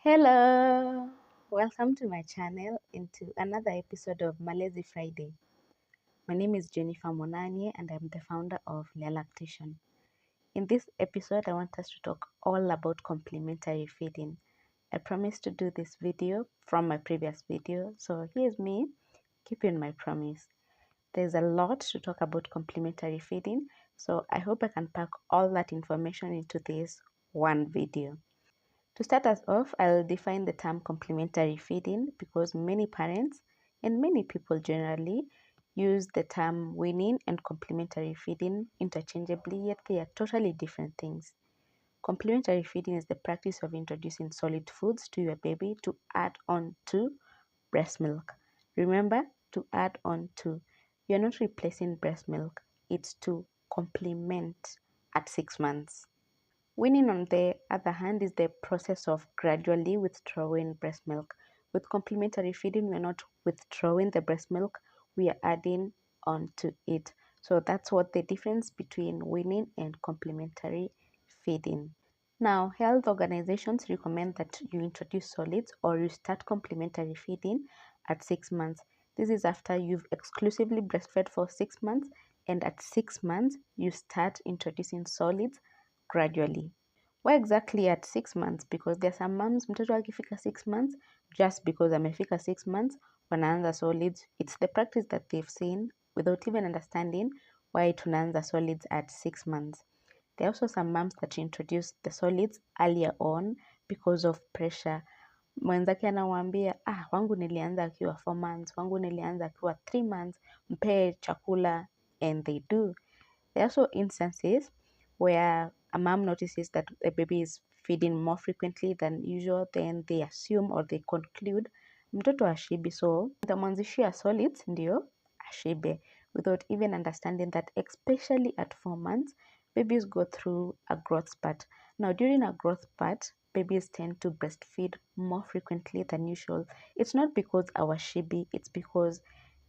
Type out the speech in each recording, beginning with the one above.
Hello, welcome to my channel into another episode of Malezi Friday. My name is Jennifer Munanie and I'm the founder of Lactation. In this episode, I want us to talk all about complementary feeding. I promised to do this video from my previous video, so here's me keeping my promise. There's a lot to talk about complementary feeding, so I hope I can pack all that information into this one video. To start us off, I'll define the term complementary feeding because many parents and many people generally use the term weaning and complementary feeding interchangeably, yet they are totally different things. Complementary feeding is the practice of introducing solid foods to your baby to add on to breast milk. Remember, to add on to. You're not replacing breast milk, it's to complement at 6 months. Weaning, on the other hand, is the process of gradually withdrawing breast milk. With complementary feeding, we're not withdrawing the breast milk, we are adding onto it. So that's what the difference between weaning and complementary feeding. Now, health organizations recommend that you introduce solids or you start complementary feeding at 6 months. This is after you've exclusively breastfed for 6 months, and at 6 months, you start introducing solids gradually. Why exactly at 6 months? Because there are some moms, mtoto akifika 6 months, just because amefika 6 months, wanaanza solids. It's the practice that they've seen without even understanding why tunaanza solids at 6 months. There are also some moms that introduce the solids earlier on because of pressure. Mwenzake anamwambia, wangu nilianza akiwa 4 months, wangu nilianza akiwa 3 months, mpe chakula, and they do. There are also instances where a mom notices that the baby is feeding more frequently than usual, then they assume or they conclude mtoto ashibi, so nitamwanzishia solids ndio ashibe, without even understanding that especially at 4 months, babies go through a growth spurt. Now, during a growth spurt, babies tend to breastfeed more frequently than usual. It's not because our shibi, it's because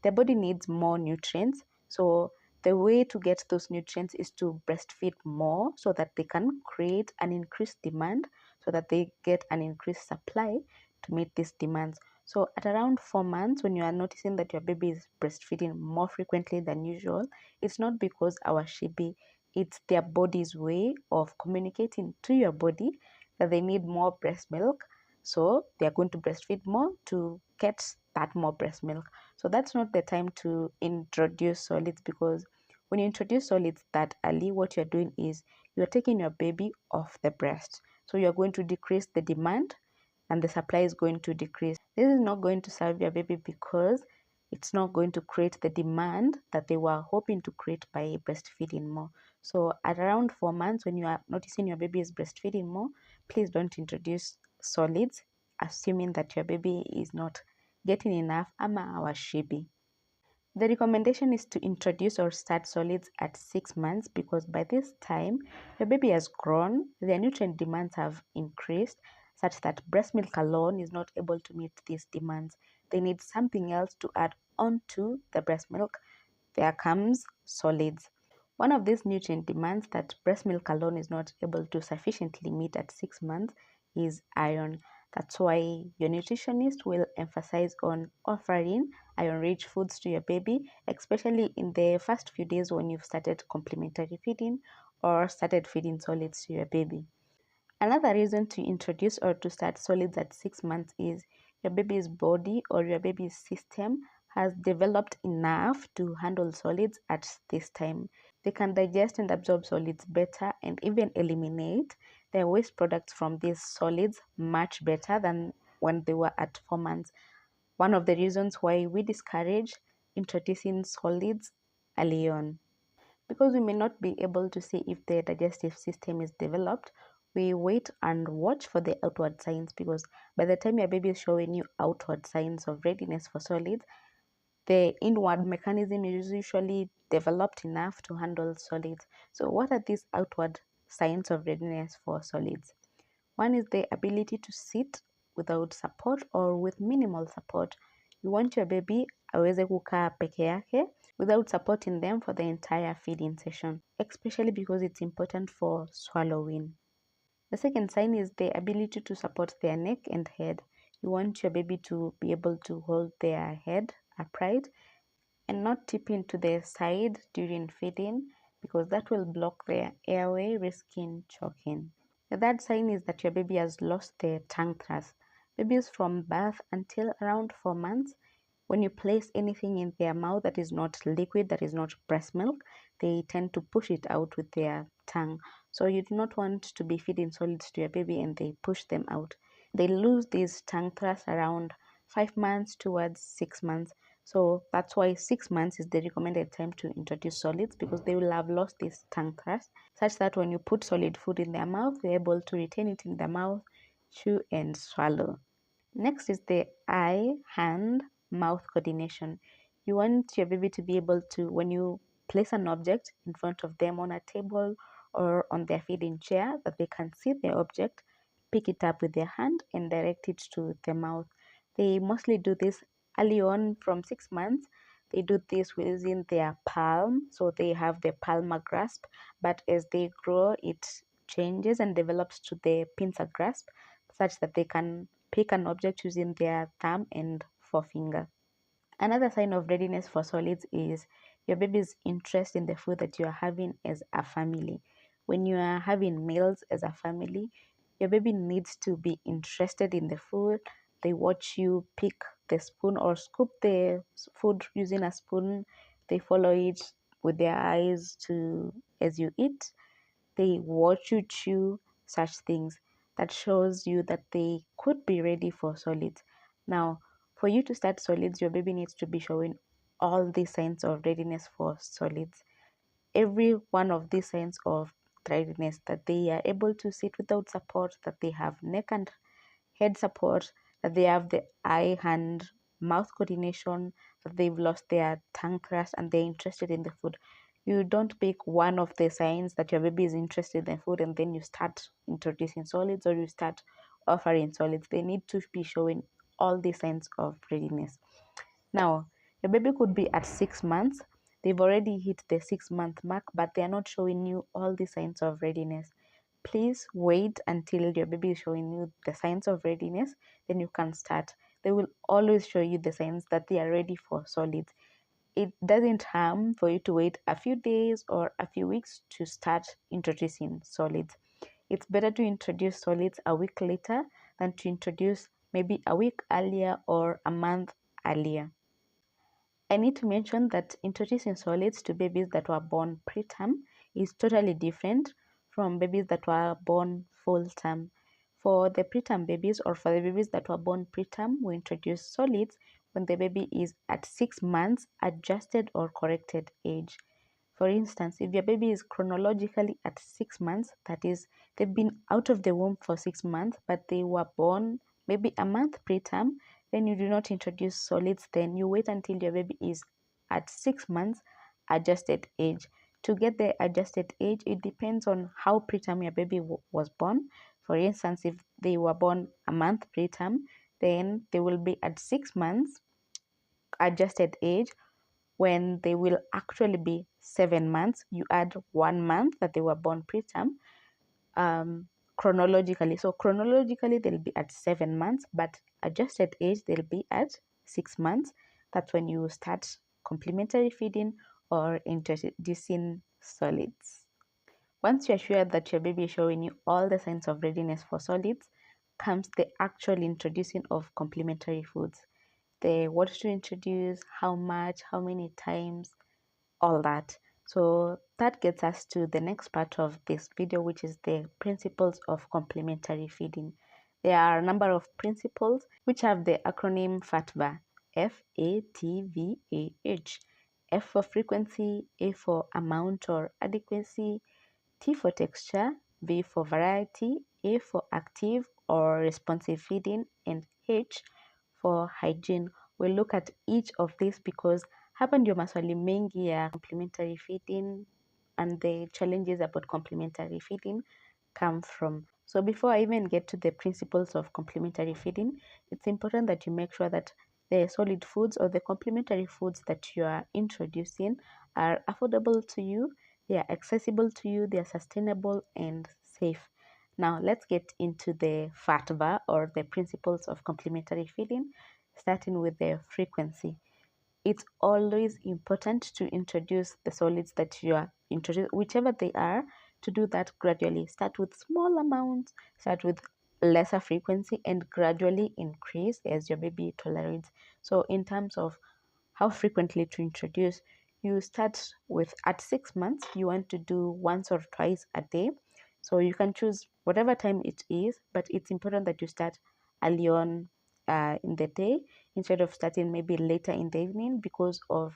the body needs more nutrients. So the way to get those nutrients is to breastfeed more so that they can create an increased demand, so that they get an increased supply to meet these demands. So at around 4 months, when you are noticing that your baby is breastfeeding more frequently than usual, it's not because our shibi, it's their body's way of communicating to your body that they need more breast milk. So they are going to breastfeed more to get that more breast milk. So that's not the time to introduce solids, because when you introduce solids that early, what you're doing is you're taking your baby off the breast. So you're going to decrease the demand and the supply is going to decrease. This is not going to serve your baby because it's not going to create the demand that they were hoping to create by breastfeeding more. So at around 4 months, when you are noticing your baby is breastfeeding more, please don't introduce solids, assuming that your baby is not getting enough ama awashibi. The recommendation is to introduce or start solids at 6 months because by this time, your baby has grown, their nutrient demands have increased such that breast milk alone is not able to meet these demands. They need something else to add onto the breast milk. There comes solids. One of these nutrient demands that breast milk alone is not able to sufficiently meet at 6 months is iron. That's why your nutritionist will emphasize on offering iron-rich foods to your baby, especially in the first few days when you've started complementary feeding or started feeding solids to your baby. Another reason to introduce or to start solids at 6 months is your baby's body or your baby's system has developed enough to handle solids at this time. They can digest and absorb solids better and even eliminate the waste products from these solids much better than when they were at 4 months. One of the reasons why we discourage introducing solids early on. Because we may not be able to see if the digestive system is developed, we wait and watch for the outward signs, because by the time your baby is showing you outward signs of readiness for solids, the inward mechanism is usually developed enough to handle solids. So what are these outward signs of readiness for solids? One is the ability to sit without support or with minimal support. You want your baby aweze kukaa peke yake without supporting them for the entire feeding session, especially because it's important for swallowing. The second sign is the ability to support their neck and head. You want your baby to be able to hold their head upright and not tipping to the side during feeding, because that will block their airway, risking choking. The third sign is that your baby has lost their tongue thrust. Babies from birth until around 4 months, when you place anything in their mouth that is not liquid, that is not breast milk, they tend to push it out with their tongue. So you do not want to be feeding solids to your baby and they push them out. They lose this tongue thrust around 5 months towards 6 months. So that's why 6 months is the recommended time to introduce solids, because they will have lost this tongue thrust, such that when you put solid food in their mouth, they're able to retain it in their mouth, chew and swallow. Next is the eye, hand, mouth coordination. You want your baby to be able to, when you place an object in front of them on a table or on their feeding chair, that they can see the object, pick it up with their hand and direct it to the mouth. They mostly do this early on from 6 months. They do this within their palm, so they have the palmar grasp, but as they grow, it changes and develops to the pincer grasp, such that they can pick an object using their thumb and forefinger. Another sign of readiness for solids is your baby's interest in the food that you are having as a family. When you are having meals as a family, your baby needs to be interested in the food. They watch you pick the spoon or scoop the food using a spoon. They follow it with their eyes to as you eat. They watch you chew, such things that shows you that they could be ready for solids. Now, for you to start solids, your baby needs to be showing all these signs of readiness for solids. Every one of these signs of readiness, that they are able to sit without support, that they have neck and head support, that they have the eye, hand, mouth coordination, that they've lost their tongue thrust and they're interested in the food. You don't pick one of the signs that your baby is interested in food and then you start introducing solids or you start offering solids. They need to be showing all the signs of readiness. Now, your baby could be at 6 months. They've already hit the 6-month mark, but they are not showing you all the signs of readiness. Please wait until your baby is showing you the signs of readiness, then you can start. They will always show you the signs that they are ready for solids. It doesn't harm for you to wait a few days or a few weeks to start introducing solids. It's better to introduce solids a week later than to introduce maybe a week earlier or a month earlier. I need to mention that introducing solids to babies that were born preterm is totally different from babies that were born full term. For the preterm babies, or for the babies that were born preterm, we introduce solids when the baby is at 6 months adjusted or corrected age. For instance, if your baby is chronologically at 6 months, that is, they've been out of the womb for 6 months, but they were born maybe a month preterm, then you do not introduce solids. Then you wait until your baby is at 6 months adjusted age. To get the adjusted age, it depends on how preterm your baby was born. For instance, if they were born a month preterm, then they will be at 6 months adjusted age. When they will actually be 7 months, you add 1 month that they were born preterm, chronologically. So chronologically, they'll be at 7 months, but adjusted age, they'll be at 6 months. That's when you start complementary feeding or introducing solids. Once you're sure that your baby is showing you all the signs of readiness for solids, comes the actual introducing of complementary foods. The what to introduce, how much, how many times, all that. So that gets us to the next part of this video, which is the principles of complementary feeding. There are a number of principles which have the acronym FATVAH, FATVAH. F for frequency, A for amount or adequacy, T for texture, V for variety, A for active or responsive feeding, and H for hygiene. We'll look at each of these because hapa ndio maswali mengi ya complementary feeding and the challenges about complementary feeding come from. So before I even get to the principles of complementary feeding, it's important that you make sure that the solid foods or the complementary foods that you are introducing are affordable to you, they are accessible to you, they are sustainable and safe. Now let's get into the FATVA, or the principles of complementary feeding, starting with the frequency. It's always important to introduce the solids that you are introducing, whichever they are, to do that gradually. Start with small amounts, start with lesser frequency, and gradually increase as your baby tolerates. So in terms of how frequently to introduce, you start with, at 6 months, you want to do once or twice a day. So you can choose whatever time it is, but it's important that you start early on in the day instead of starting maybe later in the evening, because of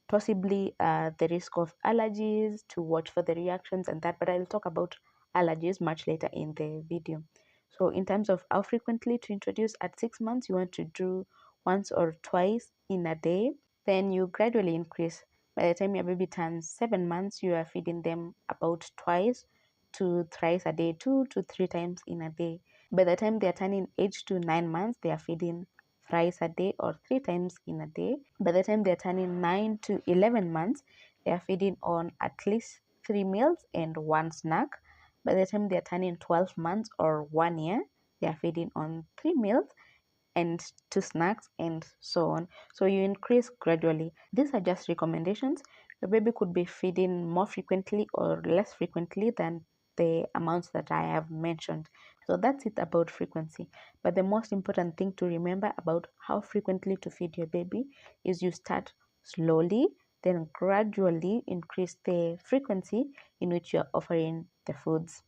possibly the risk of allergies, to watch for the reactions and that. But I'll talk about allergies much later in the video. So in terms of how frequently to introduce, at 6 months, you want to do once or twice in a day. Then you gradually increase. By the time your baby turns 7 months, you are feeding them about twice to thrice a day, 2 to 3 times in a day. By the time they are turning 8 to 9 months, they are feeding thrice a day or 3 times in a day. By the time they're turning 9 to 11 months, they are feeding on at least 3 meals and one snack. By the time they're turning 12 months or 1 year, they are feeding on 3 meals and 2 snacks and so on. So you increase gradually. These are just recommendations. Your baby could be feeding more frequently or less frequently than the amounts that I have mentioned. So that's it about frequency. But the most important thing to remember about how frequently to feed your baby is you start slowly, then gradually increase the frequency in which you're offering the foods.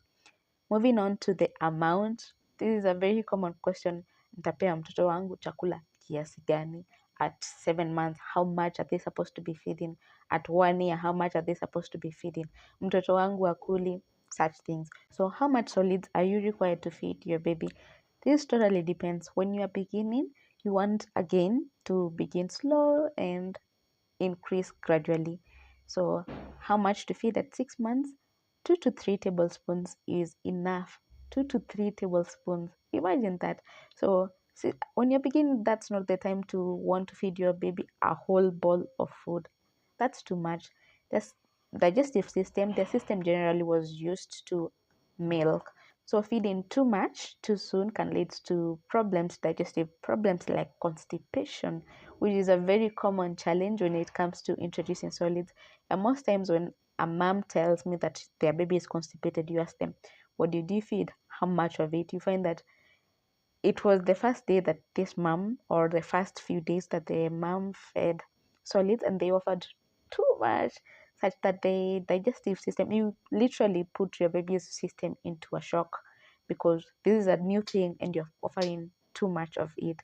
Moving on to the amount. This is a very common question. Nitapea mtoto wangu chakula kiasi gani? At 7 months, how much are they supposed to be feeding? At 1 year, how much are they supposed to be feeding? Mtoto wangu akuli, such things. So how much solids are you required to feed your baby? This totally depends. When you are beginning, you want again to begin slow and increase gradually. So how much to feed at 6 months? 2 to 3 tablespoons is enough. 2 to 3 tablespoons. Imagine that. So see, when you're beginning, that's not the time to want to feed your baby a whole bowl of food. That's too much. This digestive system, the system generally was used to milk. So feeding too much too soon can lead to problems, digestive problems like constipation, which is a very common challenge when it comes to introducing solids. And most times when a mom tells me that their baby is constipated, you ask them, what did you feed? How much of it? You find that it was the first day that this mom, or the first few days that the mom fed solids, and they offered too much, such that the digestive system, you literally put your baby's system into a shock, because this is a new thing and you're offering too much of it.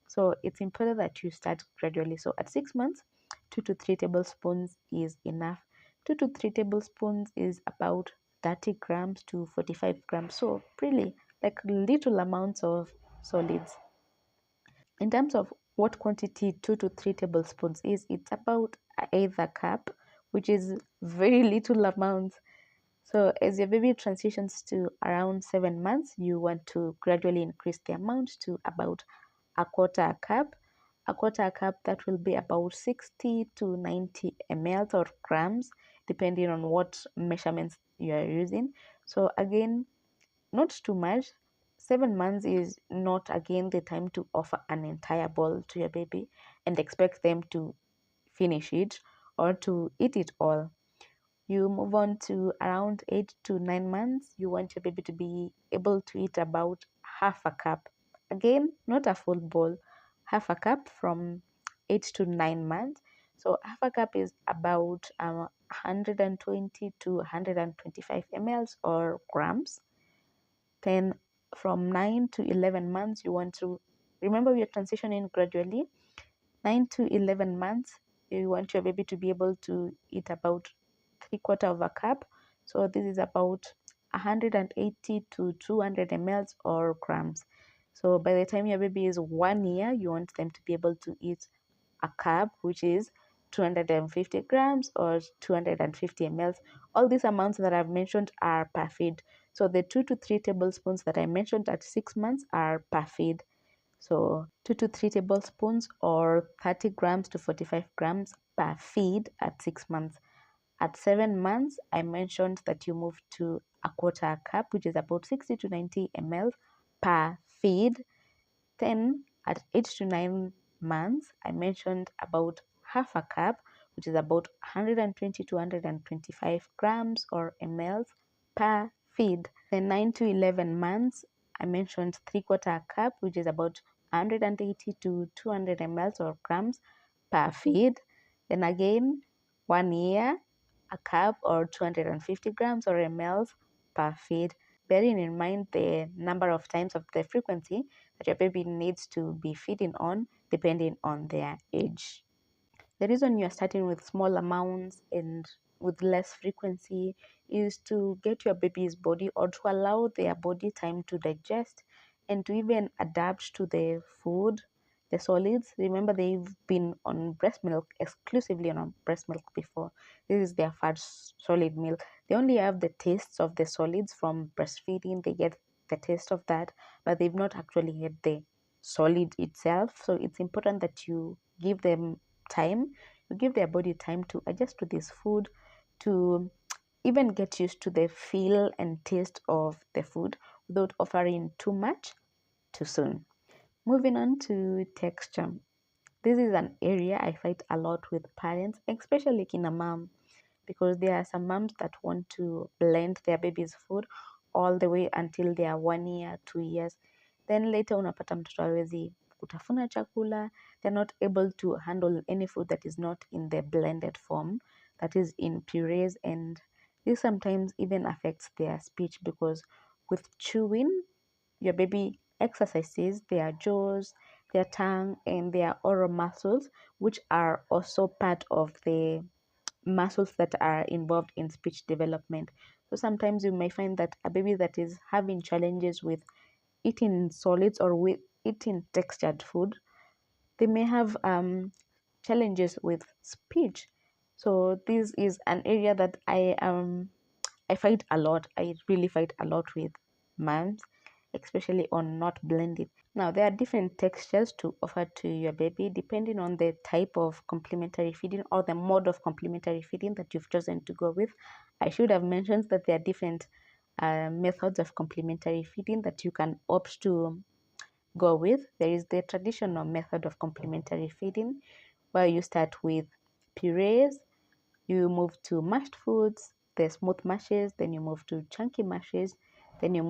So it's important that you start gradually. So at 6 months, 2 to 3 tablespoons is enough. 2 to 3 tablespoons is about 30 grams to 45 grams. So really, like little amounts of solids. In terms of what quantity 2 to 3 tablespoons is, it's about either cup, which is very little amounts. So as your baby transitions to around 7 months, you want to gradually increase the amount to about a quarter a cup. A quarter a cup, that will be about 60 to 90 ml or grams, depending on what measurements you are using. So again, not too much. 7 months is not again the time to offer an entire bowl to your baby and expect them to finish it or to eat it all. You move on to around 8 to 9 months. You want your baby to be able to eat about half a cup. Again, not a full bowl, half a cup from 8 to 9 months. So half a cup is about 120 to 125 ml or grams. Then from 9 to 11 months, you want to remember we are transitioning gradually. 9 to 11 months, you want your baby to be able to eat about 3/4 of a cup. So this is about 180 to 200 ml or grams. So by the time your baby is 1 year, you want them to be able to eat a cup, which is 250 grams or 250 ml. All these amounts that I've mentioned are per feed. So the 2 to 3 tablespoons that I mentioned at 6 months are per feed. So 2 to 3 tablespoons or 30 grams to 45 grams per feed at 6 months. At 7 months, I mentioned that you move to a quarter cup, which is about 60 to 90 ml per feed. Then at 8 to 9 months, I mentioned about half a cup, which is about 120 to 125 grams or ml per feed. Then 9 to 11 months, I mentioned 3/4 cup, which is about 180 to 200 ml or grams per feed. Then again, 1 year, a cup or 250 grams or ml per feed, bearing in mind the number of times of the frequency that your baby needs to be feeding on depending on their age. The reason you're starting with small amounts and with less frequency is to get your baby's body, or to allow their body time to digest and to even adapt to the food, the solids. Remember, they've been on breast milk, exclusively on breast milk before. This is their first solid milk. They only have the tastes of the solids from breastfeeding. They get the taste of that, but they've not actually had the solid itself. So it's important that you give them time, you give their body time to adjust to this food, to even get used to the feel and taste of the food without offering too much too soon. Moving on to texture. This is an area I fight a lot with parents, especially kina mom, because there are some moms that want to blend their baby's food all the way until they are 1 year, 2 years. Then later unapata mtoto hawezi kutafuna chakula. They're not able to handle any food that is not in the blended form, that is in purees, and this sometimes even affects their speech, because with chewing, your baby exercises their jaws, their tongue, and their oral muscles, which are also part of the muscles that are involved in speech development. So sometimes you may find that a baby that is having challenges with eating solids or with eating textured food, they may have challenges with speech. So this is an area that I fight a lot. I really fight a lot with moms, especially on not blending. Now, there are different textures to offer to your baby depending on the type of complementary feeding or the mode of complementary feeding that you've chosen to go with. I should have mentioned that there are different methods of complementary feeding that you can opt to go with. There is the traditional method of complementary feeding, where you start with purees, you move to mashed foods, the smooth mashes, then you move to chunky mashes, then you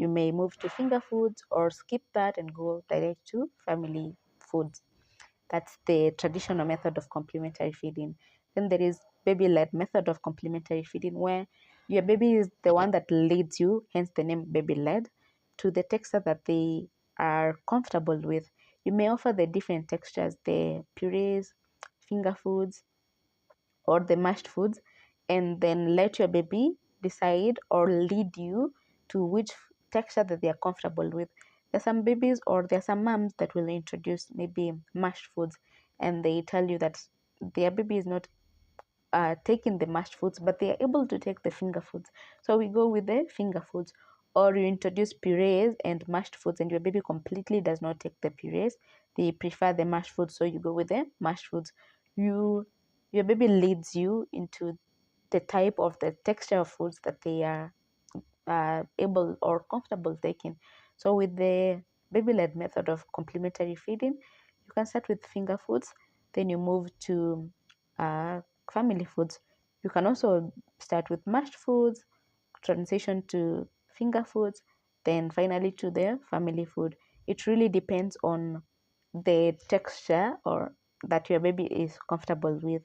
may move to finger foods, or skip that and go direct to family foods. That's the traditional method of complementary feeding. Then there is baby-led method of complementary feeding, where your baby is the one that leads you, hence the name baby-led, to the texture that they are comfortable with. You may offer the different textures, the purees, finger foods, or the mashed foods, and then let your baby decide or lead you to which texture that they are comfortable with. There's some babies, or there's some moms that will introduce maybe mashed foods, and they tell you that their baby is not taking the mashed foods, but they are able to take the finger foods. So we go with the finger foods. Or you introduce purees and mashed foods, and your baby completely does not take the purees. They prefer the mashed foods, so you go with the mashed foods. Your baby leads you into the type of the texture of foods that they are able or comfortable taking. So with the baby-led method of complementary feeding, you can start with finger foods, then you move to uh, family foods. You can also start with mashed foods, transition to finger foods, then finally to the family food. It really depends on the texture or that your baby is comfortable with.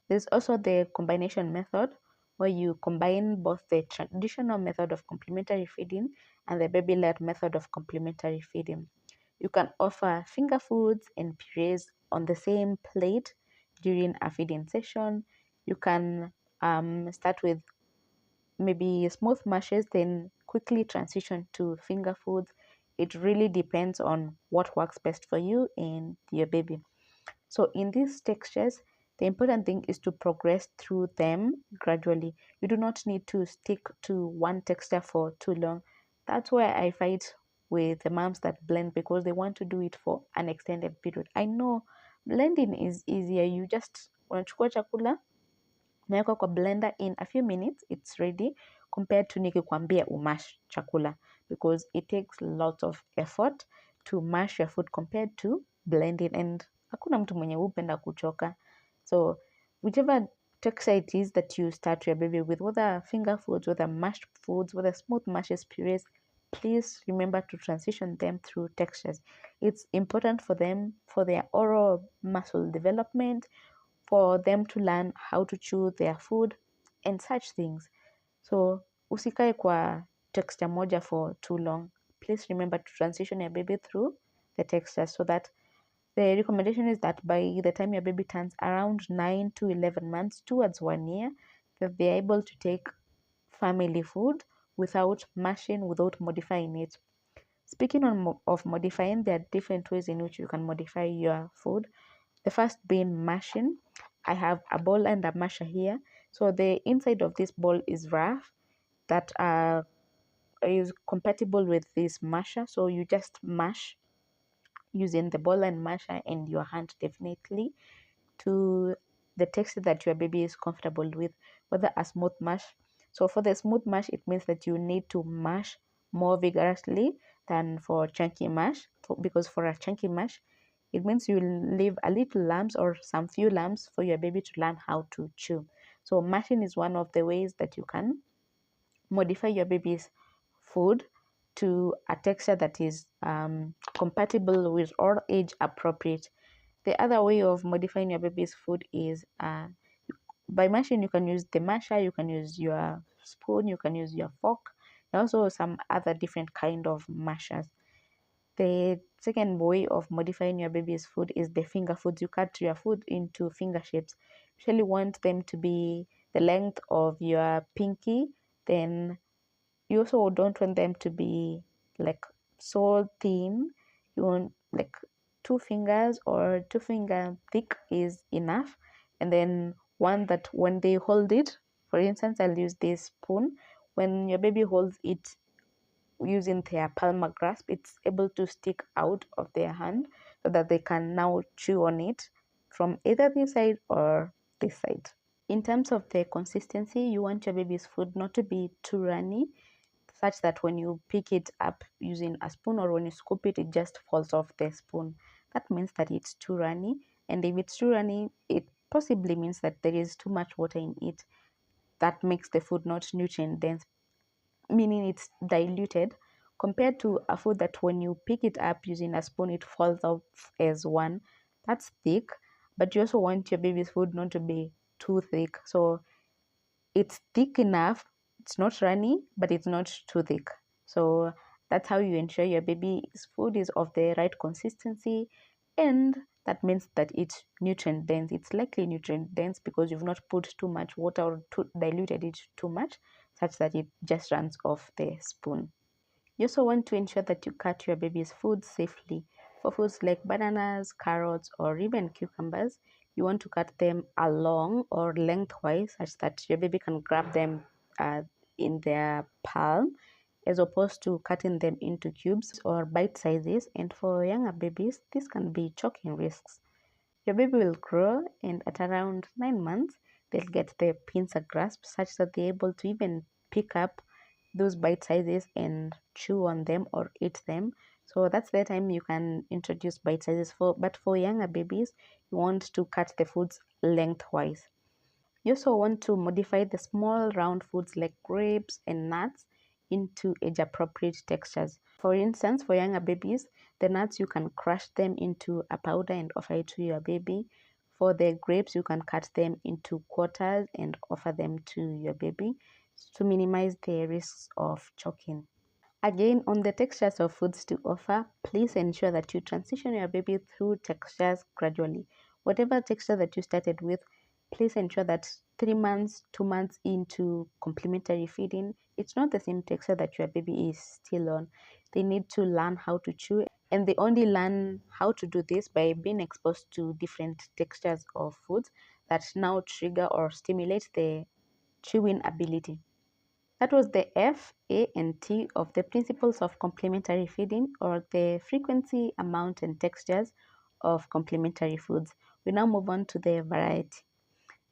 There's also the combination method, where you combine both the traditional method of complementary feeding and the baby-led method of complementary feeding. You can offer finger foods and purees on the same plate during a feeding session. You can start with maybe smooth mashes, then quickly transition to finger foods. It really depends on what works best for you and your baby. So in these textures, the important thing is to progress through them gradually. You do not need to stick to one texture for too long. That's why I fight with the moms that blend, because they want to do it for an extended period. I know blending is easier. You just unachukua chakula, naweka kwa blender, in a few minutes it's ready, compared to nikikwambia umash chakula, because it takes lots of effort to mash your food compared to blending, and hakuna mtu mwenye hupenda kuchoka. So whichever texture it is that you start your baby with, whether finger foods, whether mashed foods, whether smooth mashes, purees, please remember to transition them through textures. It's important for them, for their oral muscle development, for them to learn how to chew their food and such things. So usikae kwa texture moja for too long. Please remember to transition your baby through the textures, so that the recommendation is that by the time your baby turns around 9 to 11 months, towards 1 year, that they are able to take family food without mashing, without modifying it. Speaking of modifying, there are different ways in which you can modify your food. The first being mashing. I have a bowl and a masher here. So the inside of this bowl is rough, that is compatible with this masher. So you just mash using the bowl and masher and your hand, definitely, to the texture that your baby is comfortable with, whether a smooth mash. So for the smooth mash, it means that you need to mash more vigorously than for chunky mash, because for a chunky mash, it means you leave a little lumps or some few lumps for your baby to learn how to chew. So mashing is one of the ways that you can modify your baby's food to a texture that is compatible with or age appropriate. The other way of modifying your baby's food is by mashing. You can use the masher, you can use your spoon, you can use your fork, and also some other different kind of mashers. The second way of modifying your baby's food is the finger foods. You cut your food into finger shapes. You usually want them to be the length of your pinky. Then you also don't want them to be like so thin. You want like 2 fingers or 2 finger thick is enough. And then one that when they hold it, for instance, I'll use this spoon. When your baby holds it using their palmar grasp, it's able to stick out of their hand, so that they can now chew on it from either this side or this side. In terms of the consistency, you want your baby's food not to be too runny, such that when you pick it up using a spoon or when you scoop it, it just falls off the spoon. That means that it's too runny. And if it's too runny, it possibly means that there is too much water in it. That makes the food not nutrient dense, meaning it's diluted, compared to a food that when you pick it up using a spoon, it falls off as one. That's thick, but you also want your baby's food not to be too thick. So it's thick enough, it's not runny, but it's not too thick. So that's how you ensure your baby's food is of the right consistency, and that means that it's nutrient dense. It's likely nutrient dense because you've not put too much water or diluted it too much, such that it just runs off the spoon. You also want to ensure that you cut your baby's food safely. For foods like bananas, carrots, or even cucumbers, you want to cut them along or lengthwise, such that your baby can grab them in their palm, as opposed to cutting them into cubes or bite sizes. And for younger babies, this can be choking risks. Your baby will grow, and at around 9 months, they'll get the pincer grasp, such that they're able to even pick up those bite sizes and chew on them or eat them. So that's the time you can introduce bite sizes. But for younger babies, you want to cut the foods lengthwise. You also want to modify the small round foods like grapes and nuts into age appropriate textures. For instance, for younger babies, the nuts, you can crush them into a powder and offer it to your baby. For the grapes, you can cut them into quarters and offer them to your baby to minimize the risks of choking. Again, on the textures of foods to offer, please ensure that you transition your baby through textures gradually. Whatever texture that you started with, please ensure that 3 months, 2 months into complementary feeding, it's not the same texture that your baby is still on. They need to learn how to chew, and they only learn how to do this by being exposed to different textures of foods that now trigger or stimulate the chewing ability. That was the F, A, and T of the principles of complementary feeding, or the frequency, amount, and textures of complementary foods. We now move on to the variety.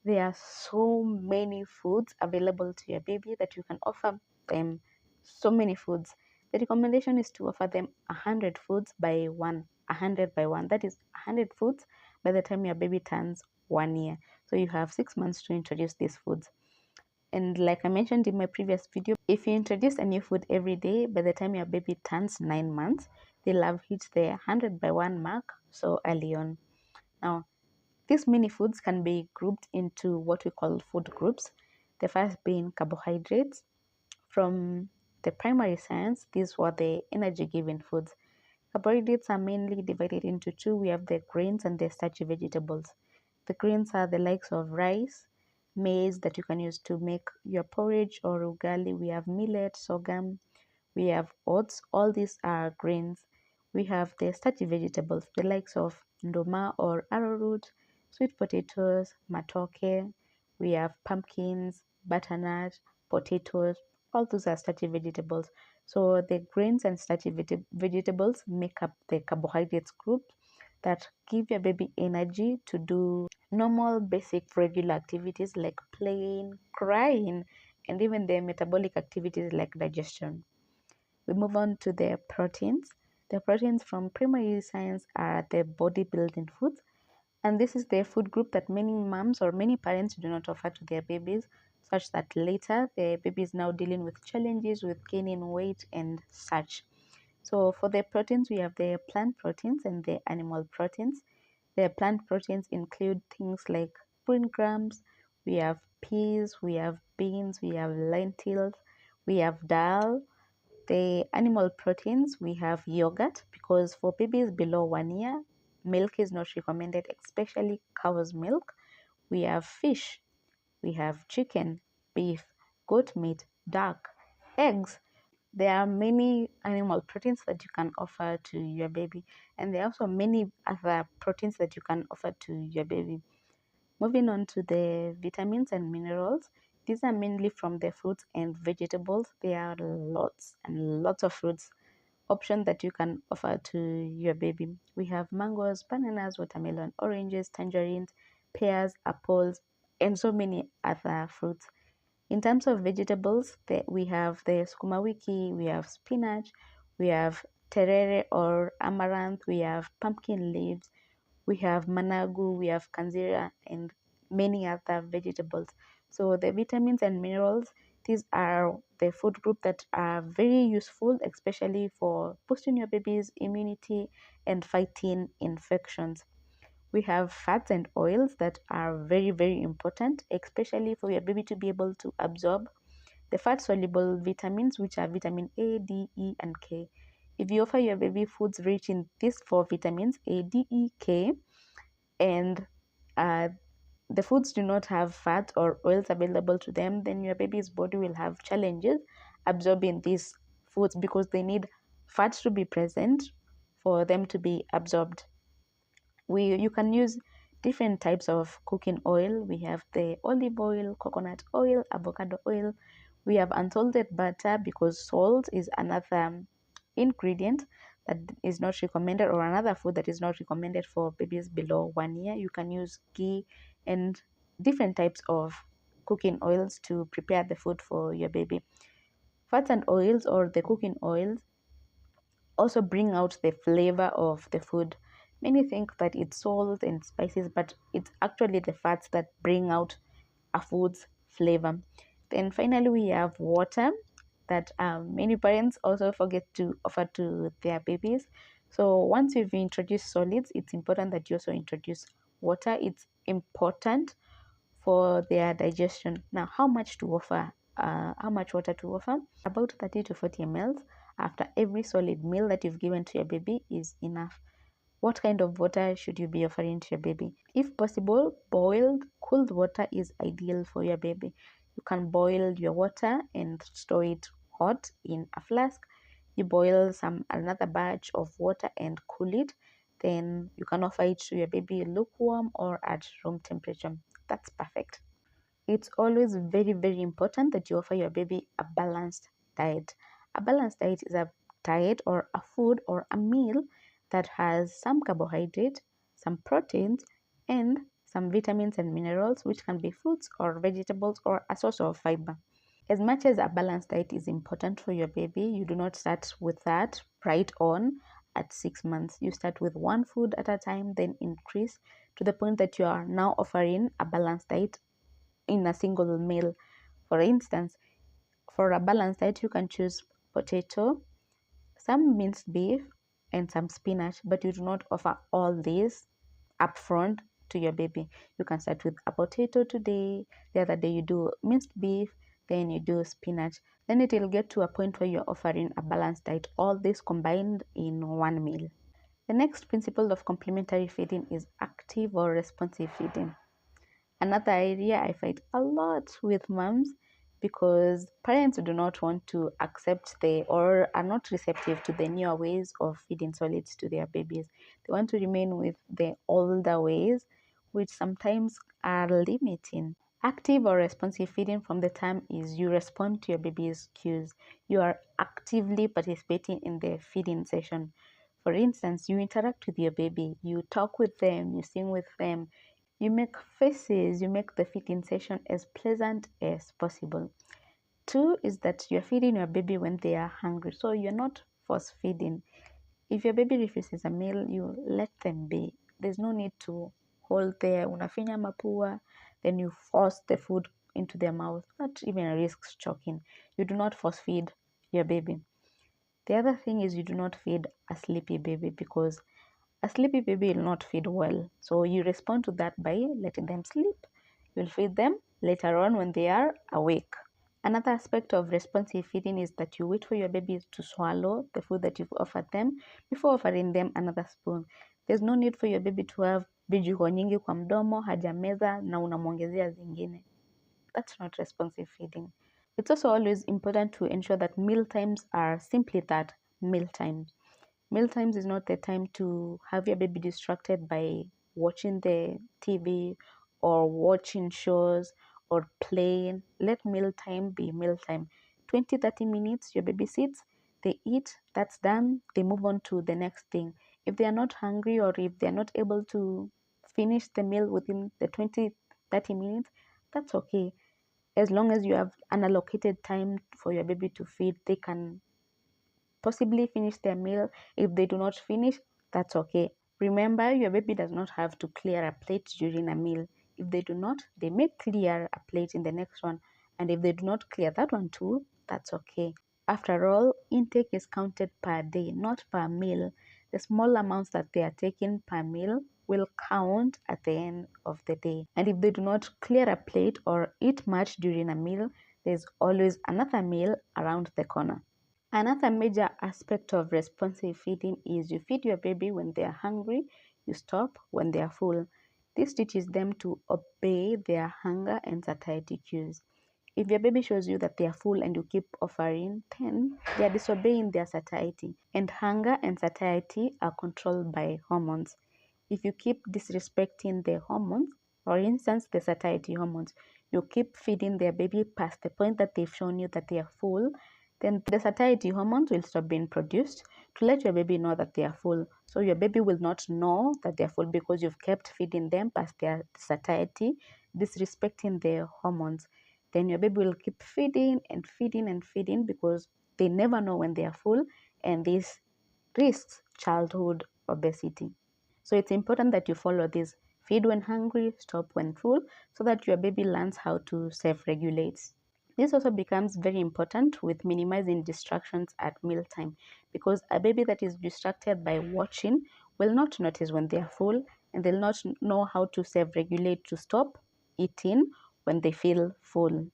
There are so many foods available to your baby that you can offer them so many foods. The recommendation is to offer them 100 foods by one, 100 by one. That is 100 foods by the time your baby turns 1 year. So you have 6 months to introduce these foods. And like I mentioned in my previous video, if you introduce a new food every day, by the time your baby turns 9 months, they'll have hit the 100 by one mark so early on. Now, these mini foods can be grouped into what we call food groups. The first being carbohydrates. From the primary science, these were the energy giving foods. Carbohydrates are mainly divided into two. We have the grains and the starchy vegetables. The grains are the likes of rice, maize that you can use to make your porridge or ugali. We have millet, sorghum, we have oats. All these are grains. We have the starchy vegetables, the likes of ndoma or arrowroot, sweet potatoes, matoke. We have pumpkins, butternut, potatoes. All those are starchy vegetables. So the grains and starchy vegetables make up the carbohydrates group that give your baby energy to do normal, basic, regular activities like playing, crying, and even the metabolic activities like digestion. We move on to the proteins. The proteins from primary science are the bodybuilding foods, and this is the food group that many moms or many parents do not offer to their babies, such that later the baby is now dealing with challenges with gaining weight and such. So for the proteins, we have the plant proteins and the animal proteins. The plant proteins include things like grams, we have peas, we have beans, we have lentils, we have dal. The animal proteins, we have yogurt, because for babies below 1 year, milk is not recommended, especially cow's milk. We have fish, we have chicken, beef, goat meat, duck, eggs. There are many animal proteins that you can offer to your baby, and there are also many other proteins that you can offer to your baby. Moving on to the vitamins and minerals, these are mainly from the fruits and vegetables. There are lots and lots of fruits options that you can offer to your baby. We have mangoes, bananas, watermelon, oranges, tangerines, pears, apples, and so many other fruits. In terms of vegetables, we have the sukuma wiki, we have spinach, we have terere or amaranth, we have pumpkin leaves, we have managu, we have kanzira, and many other vegetables. So the vitamins and minerals, these are the food group that are very useful, especially for boosting your baby's immunity and fighting infections. We have fats and oils that are very, very important, especially for your baby to be able to absorb the fat soluble vitamins, which are vitamin A, D, E, and K. If you offer your baby foods rich in these four vitamins, A, D, E, K, and uh, the foods do not have fat or oils available to them, then your baby's body will have challenges absorbing these foods because they need fats to be present for them to be absorbed. You can use different types of cooking oil. We have the olive oil, coconut oil, avocado oil. We have unsalted butter because salt is another ingredient that is not recommended, or another food that is not recommended for babies below 1 year. You can use ghee and different types of cooking oils to prepare the food for your baby. Fats and oils, or the cooking oils, also bring out the flavor of the food. Many think that it's salt and spices, but it's actually the fats that bring out a food's flavor. Then finally, we have water that many parents also forget to offer to their babies. So once you've introduced solids, it's important that you also introduce water. It's important for their digestion. Now, how much to offer? How much water to offer? About 30 to 40 ml after every solid meal that you've given to your baby is enough. What kind of water should you be offering to your baby? If possible, boiled, cooled water is ideal for your baby. You can boil your water and store it hot in a flask. You boil another batch of water and cool it. Then you can offer it to your baby lukewarm or at room temperature. That's perfect. It's always very, very important that you offer your baby a balanced diet. A balanced diet is a diet or a food or a meal that has some carbohydrate, some proteins, and some vitamins and minerals, which can be fruits or vegetables or a source of fiber. As much as a balanced diet is important for your baby, you do not start with that right on at 6 months. You start with one food at a time, then increase to the point that you are now offering a balanced diet in a single meal. For instance, for a balanced diet, you can choose potato, some minced beef, and some spinach, but you do not offer all these upfront to your baby. You can start with a potato today, the other day you do minced beef, then you do spinach. Then it will get to a point where you're offering a balanced diet, all this combined in one meal. The next principle of complementary feeding is active or responsive feeding. Another area I fight a lot with moms because parents do not want to accept or are not receptive to the newer ways of feeding solids to their babies. They want to remain with the older ways, which sometimes are limiting. Active or responsive feeding from the term is you respond to your baby's cues. You are actively participating in the feeding session. For instance, you interact with your baby, you talk with them, you sing with them, you make faces, you make the feeding session as pleasant as possible. 2 is that you're feeding your baby when they are hungry, so you're not force feeding. If your baby refuses a meal, you let them be. There's no need to hold there, unafinya mapua, then you force the food into their mouth. That even risks choking. You do not force feed your baby. The other thing is you do not feed a sleepy baby because a sleepy baby will not feed well. So you respond to that by letting them sleep. You'll feed them later on when they are awake. Another aspect of responsive feeding is that you wait for your baby to swallow the food that you've offered them before offering them another spoon. There's no need for your baby to have vijiko nyingi kwa mdomo, hajameza na unamwongezea zingine. That's not responsive feeding. It's also always important to ensure that meal times are simply that, meal times. Meal times is not the time to have your baby distracted by watching the TV or watching shows or playing. Let meal time be meal time. 20-30 minutes, your baby sits, they eat, that's done, they move on to the next thing. If they are not hungry or if they are not able to finish the meal within the 20-30 minutes, that's okay. As long as you have unallocated time for your baby to feed, they can possibly finish their meal. If they do not finish, that's okay. Remember, your baby does not have to clear a plate during a meal. If they do not, they may clear a plate in the next one. And if they do not clear that one too, that's okay. After all, intake is counted per day, not per meal. The small amounts that they are taking per meal will count at the end of the day. And if they do not clear a plate or eat much during a meal, there's always another meal around the corner. Another major aspect of responsive feeding is you feed your baby when they are hungry, you stop when they are full. This teaches them to obey their hunger and satiety cues. If your baby shows you that they are full and you keep offering, then they are disobeying their satiety. And hunger and satiety are controlled by hormones. If you keep disrespecting the hormones, for instance, the satiety hormones, you keep feeding their baby past the point that they've shown you that they are full, then the satiety hormones will stop being produced to let your baby know that they are full. So your baby will not know that they are full because you've kept feeding them past their satiety, disrespecting their hormones. Then your baby will keep feeding and feeding and feeding because they never know when they are full, and this risks childhood obesity. So it's important that you follow this: feed when hungry, stop when full, so that your baby learns how to self-regulate. This also becomes very important with minimizing distractions at mealtime, because a baby that is distracted by watching will not notice when they are full, and they'll not know how to self-regulate to stop eating when they feel full.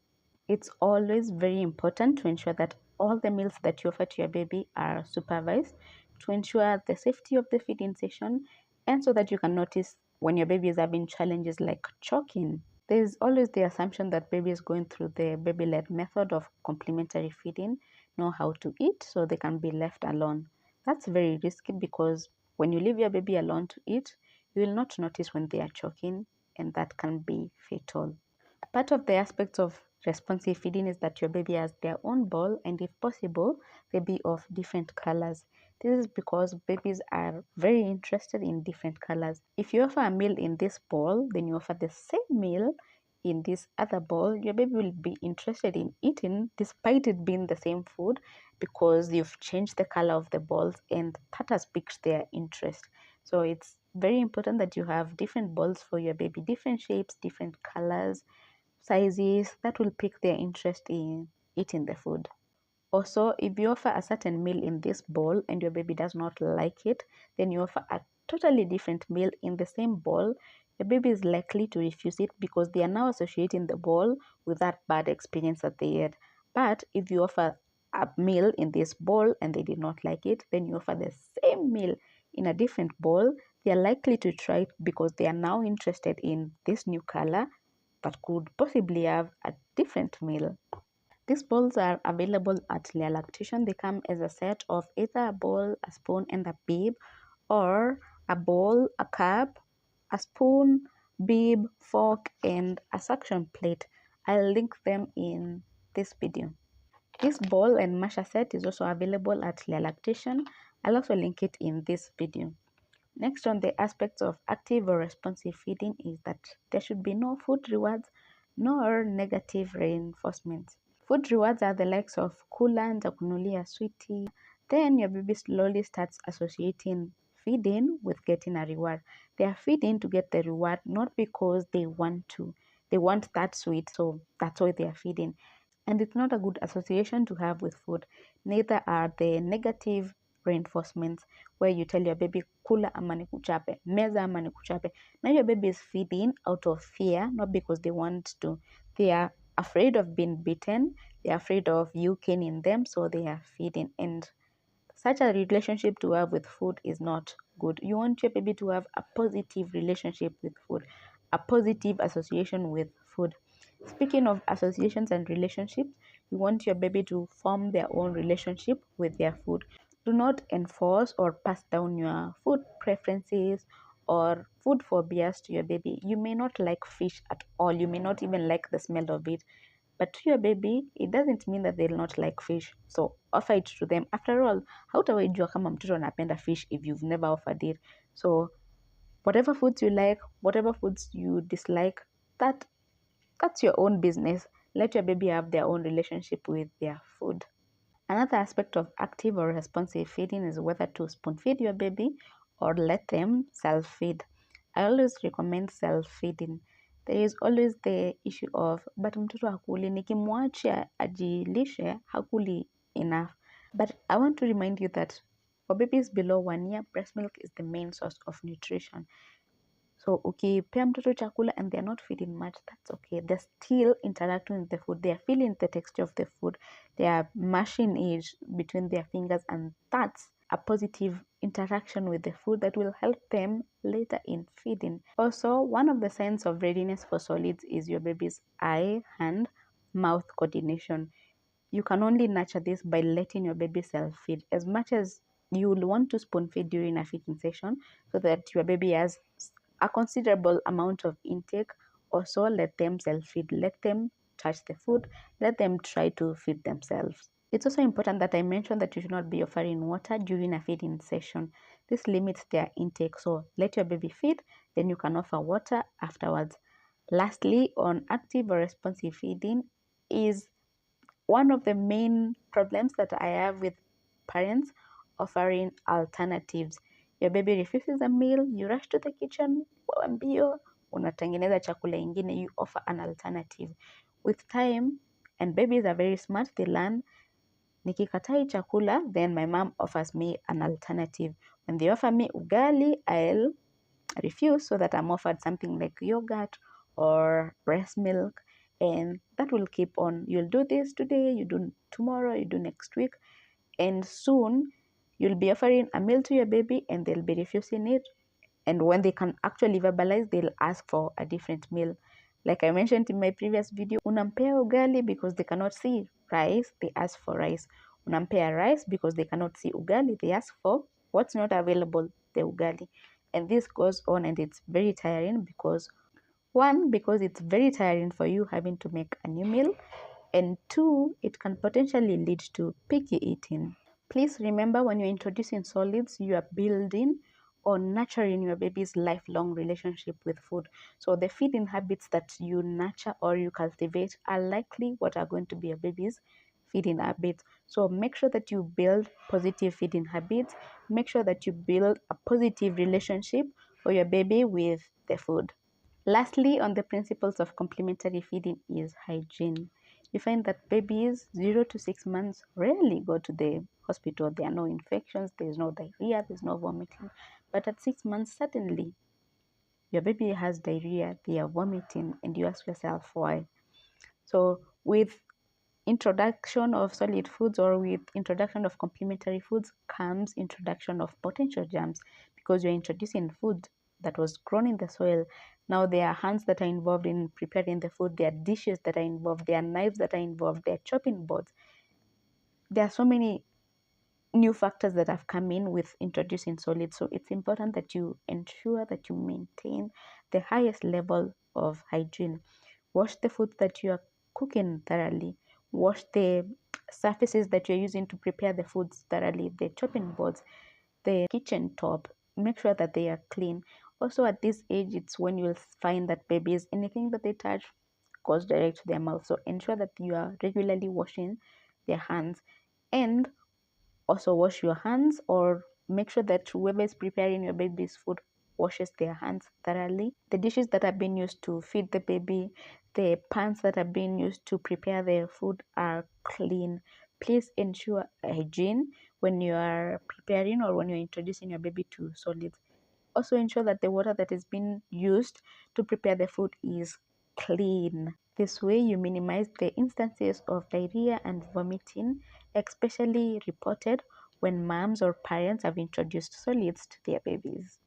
It's always very important to ensure that all the meals that you offer to your baby are supervised to ensure the safety of the feeding session, and so that you can notice when your baby is having challenges like choking. There's always the assumption that babies going through the baby-led method of complementary feeding know how to eat, so they can be left alone. That's very risky because when you leave your baby alone to eat, you will not notice when they are choking, and that can be fatal. Part of the aspects of responsive feeding is that your baby has their own bowl, and if possible, they be of different colors. This is because babies are very interested in different colors. If you offer a meal in this bowl, then you offer the same meal in this other bowl, your baby will be interested in eating despite it being the same food, because you've changed the color of the bowls and that has piqued their interest. So it's very important that you have different bowls for your baby, different shapes, different colors, sizes, that will pique their interest in eating the food. Also, if you offer a certain meal in this bowl and your baby does not like it, then you offer a totally different meal in the same bowl, your baby is likely to refuse it because they are now associating the bowl with that bad experience that they had. But if you offer a meal in this bowl and they did not like it, then you offer the same meal in a different bowl, they are likely to try it because they are now interested in this new color but could possibly have a different meal. These bowls are available at Lea Lactation. They come as a set of either a bowl, a spoon, and a bib, or a bowl, a cup, a spoon, bib, fork, and a suction plate. I'll link them in this video. This bowl and masher set is also available at Lea Lactation. I'll also link it in this video. Next on the aspects of active or responsive feeding is that there should be no food rewards nor negative reinforcements. Food rewards are the likes of kula, nitakunulia sweetie. Then your baby slowly starts associating feeding with getting a reward. They are feeding to get the reward, not because they want to. They want that sweet, so that's why they are feeding. And it's not a good association to have with food. Neither are the negative reinforcements where you tell your baby kula ama nikuchape, meza ama nikuchape. Now your baby is feeding out of fear, not because they want to. They are afraid of being beaten. They are afraid of you caning them, so they are feeding. And such a relationship to have with food is not good. You want your baby to have a positive relationship with food, a positive association with food. Speaking of associations and relationships, you want your baby to form their own relationship with their food. Do not enforce or pass down your food preferences or food phobias to your baby. You may not like fish at all. You may not even like the smell of it. But to your baby, it doesn't mean that they'll not like fish. So offer it to them. After all, hautawajua kama mtoto anapenda fish if you've never offered it. So whatever foods you like, whatever foods you dislike, that's your own business. Let your baby have their own relationship with their food. Another aspect of active or responsive feeding is whether to spoon feed your baby or let them self feed. I always recommend self feeding. There is always the issue of but mtoto hakuli, nikimwachia ajilishe hakuli enough. But I want to remind you that for babies below 1 year, breast milk is the main source of nutrition. So ukipea mtoto chakula and they're not feeding much, that's okay. They're still interacting with the food. They are feeling the texture of the food. They are mashing it between their fingers, and that's a positive interaction with the food that will help them later in feeding. Also, one of the signs of readiness for solids is your baby's eye, hand, mouth coordination. You can only nurture this by letting your baby self-feed. As much as you will want to spoon feed during a feeding session so that your baby has a considerable amount of intake, also let them self-feed. Let them touch the food. Let them try to feed themselves. It's also important that I mention that you should not be offering water during a feeding session. This limits their intake. So let your baby feed, then you can offer water afterwards. Lastly, on active or responsive feeding is one of the main problems that I have with parents offering alternatives. Your baby refuses a meal, you rush to the kitchen, mbio, unatengeneza chakula ingine, you offer an alternative. With time, and babies are very smart, they learn, nikikatai chakula, then my mom offers me an alternative. When they offer me ugali, I'll refuse so that I'm offered something like yogurt or breast milk, and that will keep on. You'll do this today, you do tomorrow, you do next week, and soon you'll be offering a meal to your baby and they'll be refusing it. And when they can actually verbalize, they'll ask for a different meal. Like I mentioned in my previous video, unampea ugali because they cannot see rice, they ask for rice. Unampea rice because they cannot see ugali, they ask for what's not available, the ugali. And this goes on and it's very tiring because because it's very tiring for you having to make a new meal, and two, it can potentially lead to picky eating. Please remember, when you're introducing solids, you are building or nurturing your baby's lifelong relationship with food. So the feeding habits that you nurture or you cultivate are likely what are going to be your baby's feeding habits. So make sure that you build positive feeding habits. Make sure that you build a positive relationship for your baby with the food. Lastly, on the principles of complementary feeding is hygiene. You find that babies 0 to 6 months rarely go to the hospital. There are no infections, there is no diarrhea, there's no vomiting. But at 6 months, suddenly your baby has diarrhea, they are vomiting, and you ask yourself why. So with introduction of solid foods or with introduction of complementary foods comes introduction of potential germs, because you're introducing food that was grown in the soil. Now there are hands that are involved in preparing the food, there are dishes that are involved, there are knives that are involved, there are chopping boards. There are so many new factors that have come in with introducing solids. So it's important that you ensure that you maintain the highest level of hygiene. Wash the food that you are cooking thoroughly. Wash the surfaces that you're using to prepare the foods thoroughly, the chopping boards, the kitchen top. Make sure that they are clean. Also at this age, it's when you'll find that babies, anything that they touch goes direct to their mouth. So ensure that you are regularly washing their hands, and also wash your hands, or make sure that whoever is preparing your baby's food washes their hands thoroughly. The dishes that are being used to feed the baby, the pans that are being used to prepare the food are clean. Please ensure hygiene when you are preparing or when you're introducing your baby to solids. Also ensure that the water that is being used to prepare the food is clean. This way you minimize the instances of diarrhea and vomiting, especially reported when moms or parents have introduced solids to their babies.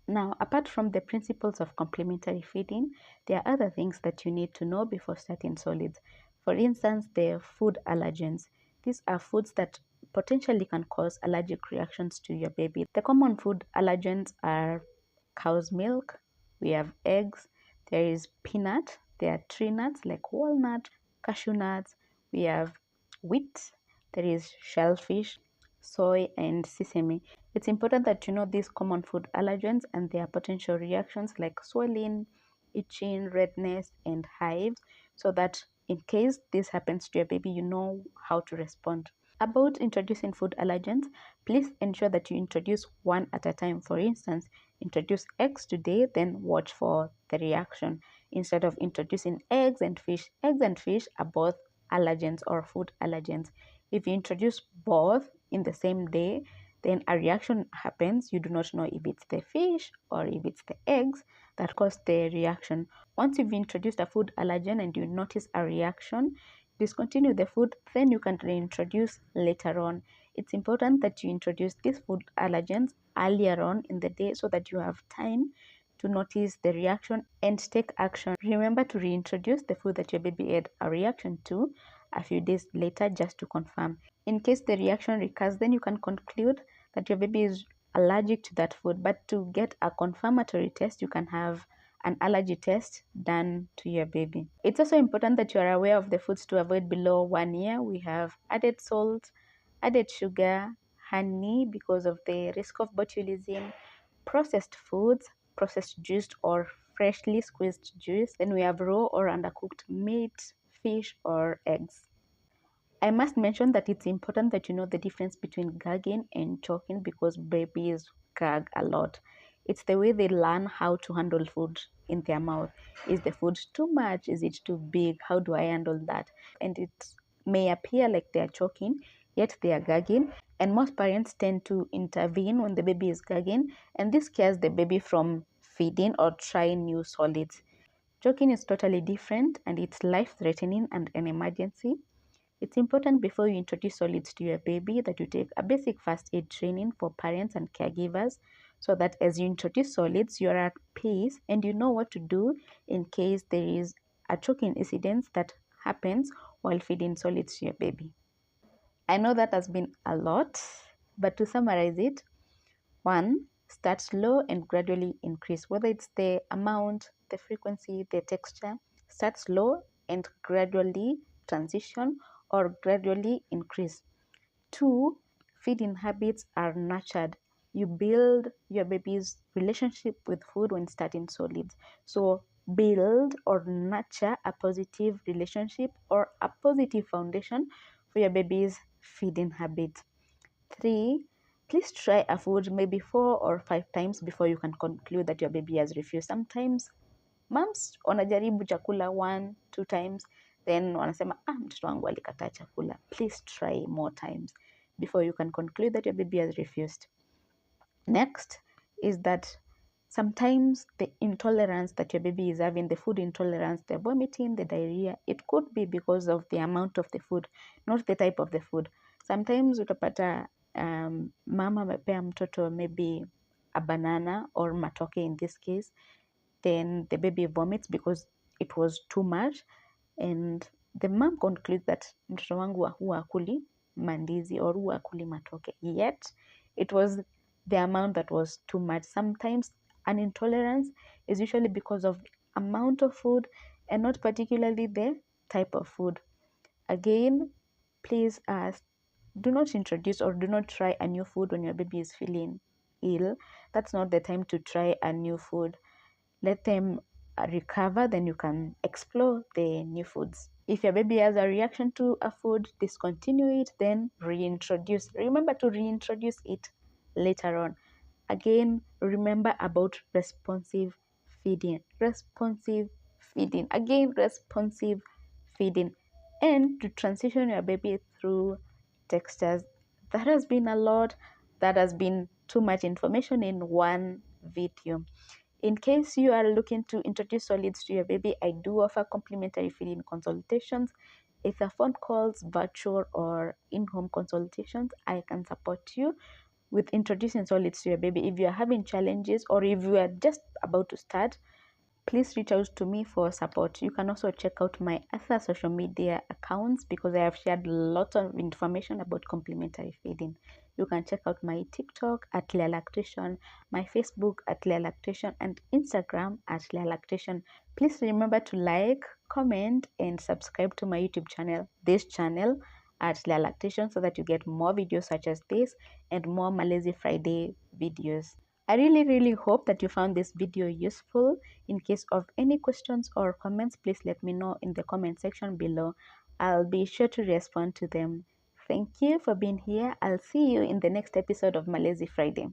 Now, apart from the principles of complementary feeding, there are other things that you need to know before starting solids. For instance, the food allergens. These are foods that potentially can cause allergic reactions to your baby. The common food allergens are cow's milk, we have eggs, there is peanut, there are tree nuts like walnut, cashew nuts, we have wheat, there is shellfish, soy, and sesame. It's important that you know these common food allergens and their potential reactions like swelling, itching, redness, and hives, so that in case this happens to your baby, you know how to respond. About introducing food allergens, please ensure that you introduce one at a time. For instance, introduce eggs today, then watch for the reaction. Instead of introducing eggs and fish are both allergens or food allergens. If you introduce both in the same day, then a reaction happens. You do not know if it's the fish or if it's the eggs that caused the reaction. Once you've introduced a food allergen and you notice a reaction, discontinue the food, then you can reintroduce later on. It's important that you introduce these food allergens earlier on in the day so that you have time to notice the reaction and take action. Remember to reintroduce the food that your baby had a reaction to a few days later just to confirm. In case the reaction recurs, then you can conclude that your baby is allergic to that food. But to get a confirmatory test, you can have an allergy test done to your baby. It's also important that you are aware of the foods to avoid below 1 year. We have added salt, added sugar, honey because of the risk of botulism, processed foods, processed juice or freshly squeezed juice. Then we have raw or undercooked meat, fish, or eggs. I must mention that it's important that you know the difference between gagging and choking, because babies gag a lot. It's the way they learn how to handle food in their mouth. Is the food too much? Is it too big? How do I handle that? And it may appear like they are choking, yet they are gagging. And most parents tend to intervene when the baby is gagging, and this scares the baby from feeding or trying new solids. Choking is totally different, and it's life-threatening and an emergency. It's important before you introduce solids to your baby that you take a basic first aid training for parents and caregivers, so that as you introduce solids, you're at peace and you know what to do in case there is a choking incident that happens while feeding solids to your baby. I know that has been a lot, but to summarize it, 1. Start slow and gradually increase, whether it's the amount, the frequency, the texture. Start slow and gradually transition or gradually increase. 2. feeding habits are nurtured. You build your baby's relationship with food when starting solids. So build or nurture a positive relationship or a positive foundation for your baby's feeding habit. 3, please try a food maybe 4 or 5 times before you can conclude that your baby has refused. Sometimes moms wanajaribu chakula 1, 2 times then wanasema mtoto wangu alikataa chakula. Please try more times before you can conclude that your baby has refused. Next is that sometimes the intolerance that your baby is having, the food intolerance, the vomiting, the diarrhea, it could be because of the amount of the food, not the type of the food. Sometimes utapata mama amepea mtoto maybe a banana or matoke in this case, then the baby vomits because it was too much, and the mom concludes that mtoto wangu huwa akuli mandizi or huwa akuli matoke, yet it was the amount that was too much. Sometimes an intolerance is usually because of amount of food and not particularly the type of food. Again, please do not introduce or do not try a new food when your baby is feeling ill. That's not the time to try a new food. Let them recover, then you can explore the new foods. If your baby has a reaction to a food, discontinue it, then reintroduce. Remember to reintroduce it later on. Again, remember about responsive feeding. Responsive feeding. Again, responsive feeding. And to transition your baby through textures. That has been a lot. That has been too much information in one video. In case you are looking to introduce solids to your baby, I do offer complimentary feeding consultations. Either phone calls, virtual, or in-home consultations. I can support you with introducing solids to your baby. If you are having challenges or if you are just about to start, please reach out to me for support. You can also check out my other social media accounts because I have shared lots of information about complementary feeding. You can check out my TikTok at Lactation, my Facebook at Lactation, and Instagram at Lactation. Please remember to like, comment, and subscribe to my YouTube channel, this channel at Lactation, so that you get more videos such as this and more Malaysia Friday videos. I really hope that you found this video useful. In case of any questions or comments, please let me know in the comment section below. I'll be sure to respond to them. Thank you for being here. I'll see you in the next episode of Malaysia Friday.